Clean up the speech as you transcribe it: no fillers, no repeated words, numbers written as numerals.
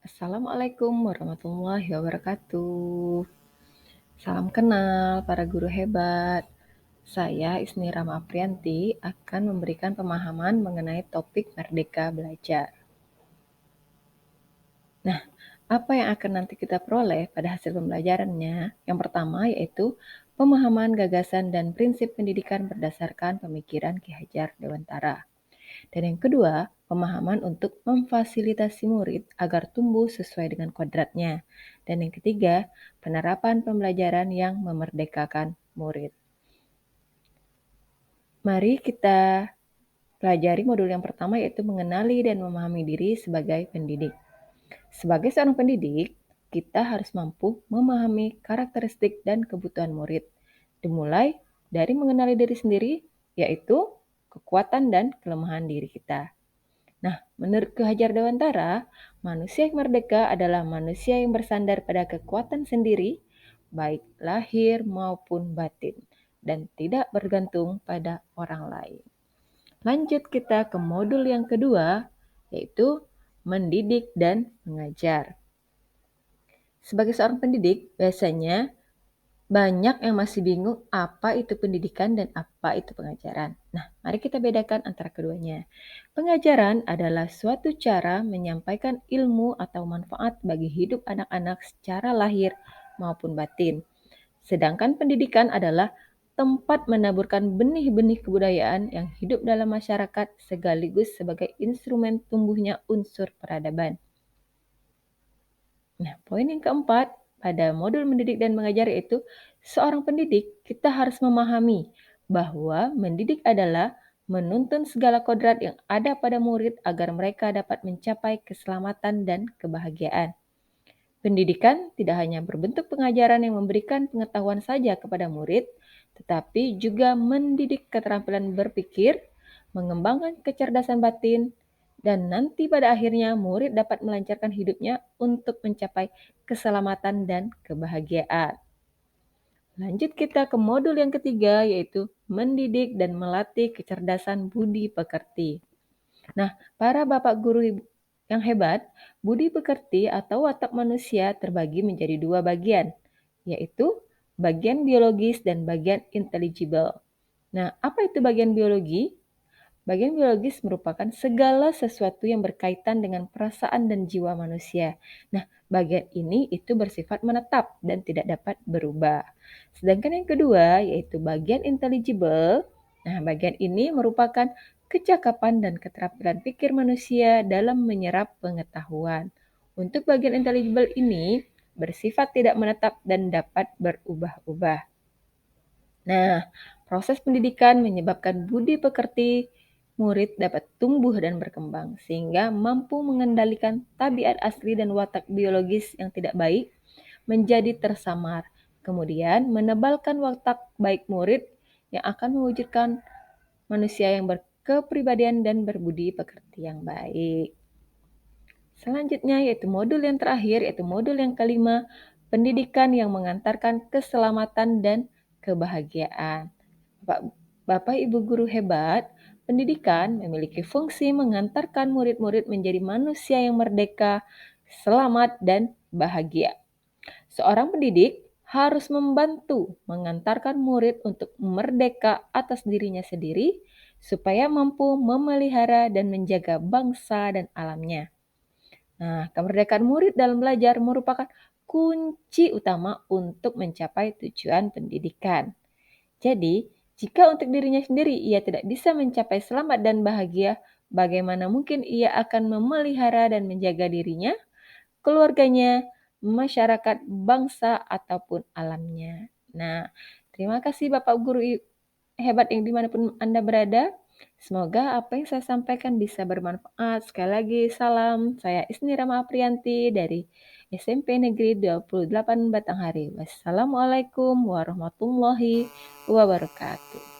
Assalamualaikum warahmatullahi wabarakatuh. Salam kenal para guru hebat. Saya Isni Rama Aprianti akan memberikan pemahaman mengenai topik Merdeka Belajar. Nah, apa yang akan nanti kita peroleh pada hasil pembelajarannya? Yang pertama yaitu pemahaman gagasan dan prinsip pendidikan berdasarkan pemikiran Ki Hajar Dewantara. Dan yang kedua, pemahaman untuk memfasilitasi murid agar tumbuh sesuai dengan kodratnya. Dan yang ketiga, penerapan pembelajaran yang memerdekakan murid. Mari kita pelajari modul yang pertama yaitu mengenali dan memahami diri sebagai pendidik. Sebagai seorang pendidik, kita harus mampu memahami karakteristik dan kebutuhan murid. Dimulai dari mengenali diri sendiri, yaitu kekuatan dan kelemahan diri kita. Nah, menurut Ki Hajar Dewantara, manusia yang merdeka adalah manusia yang bersandar pada kekuatan sendiri, baik lahir maupun batin, dan tidak bergantung pada orang lain. Lanjut kita ke modul yang kedua, yaitu mendidik dan mengajar. Sebagai seorang pendidik, biasanya banyak yang masih bingung apa itu pendidikan dan apa itu pengajaran. Nah, mari kita bedakan antara keduanya. Pengajaran adalah suatu cara menyampaikan ilmu atau manfaat bagi hidup anak-anak secara lahir maupun batin. Sedangkan pendidikan adalah tempat menaburkan benih-benih kebudayaan yang hidup dalam masyarakat sekaligus sebagai instrumen tumbuhnya unsur peradaban. Nah, poin yang keempat pada modul mendidik dan mengajar yaitu seorang pendidik kita harus memahami bahwa mendidik adalah menuntun segala kodrat yang ada pada murid agar mereka dapat mencapai keselamatan dan kebahagiaan. Pendidikan tidak hanya berbentuk pengajaran yang memberikan pengetahuan saja kepada murid, tetapi juga mendidik keterampilan berpikir, mengembangkan kecerdasan batin, dan nanti pada akhirnya murid dapat melancarkan hidupnya untuk mencapai keselamatan dan kebahagiaan. Lanjut kita ke modul yang ketiga yaitu mendidik dan melatih kecerdasan budi pekerti. Nah, para bapak guru yang hebat, budi pekerti atau watak manusia terbagi menjadi dua bagian, yaitu bagian biologis dan bagian intelligible. Nah, apa itu bagian biologi? Bagian biologis merupakan segala sesuatu yang berkaitan dengan perasaan dan jiwa manusia. Nah, bagian ini itu bersifat menetap dan tidak dapat berubah. Sedangkan yang kedua yaitu bagian intelligible. Nah, bagian ini merupakan kecakapan dan keterampilan pikir manusia dalam menyerap pengetahuan. Untuk bagian intelligible ini bersifat tidak menetap dan dapat berubah-ubah. Nah, proses pendidikan menyebabkan budi pekerti murid dapat tumbuh dan berkembang sehingga mampu mengendalikan tabiat asli dan watak biologis yang tidak baik menjadi tersamar. Kemudian menebalkan watak baik murid yang akan mewujudkan manusia yang berkepribadian dan berbudi pekerti yang baik. Selanjutnya yaitu modul yang terakhir yaitu modul yang kelima, pendidikan yang mengantarkan keselamatan dan kebahagiaan. Bapak Ibu guru hebat, pendidikan memiliki fungsi mengantarkan murid-murid menjadi manusia yang merdeka, selamat, dan bahagia. Seorang pendidik harus membantu mengantarkan murid untuk merdeka atas dirinya sendiri supaya mampu memelihara dan menjaga bangsa dan alamnya. Nah, kemerdekaan murid dalam belajar merupakan kunci utama untuk mencapai tujuan pendidikan. Jadi, jika untuk dirinya sendiri ia tidak bisa mencapai selamat dan bahagia, bagaimana mungkin ia akan memelihara dan menjaga dirinya, keluarganya, masyarakat, bangsa, ataupun alamnya. Nah, terima kasih Bapak Guru hebat yang dimanapun Anda berada. Semoga apa yang saya sampaikan bisa bermanfaat. Sekali lagi, salam. Saya Isni Rama Aprianti dari SMP Negeri 28 Batanghari. Wassalamualaikum warahmatullahi wabarakatuh.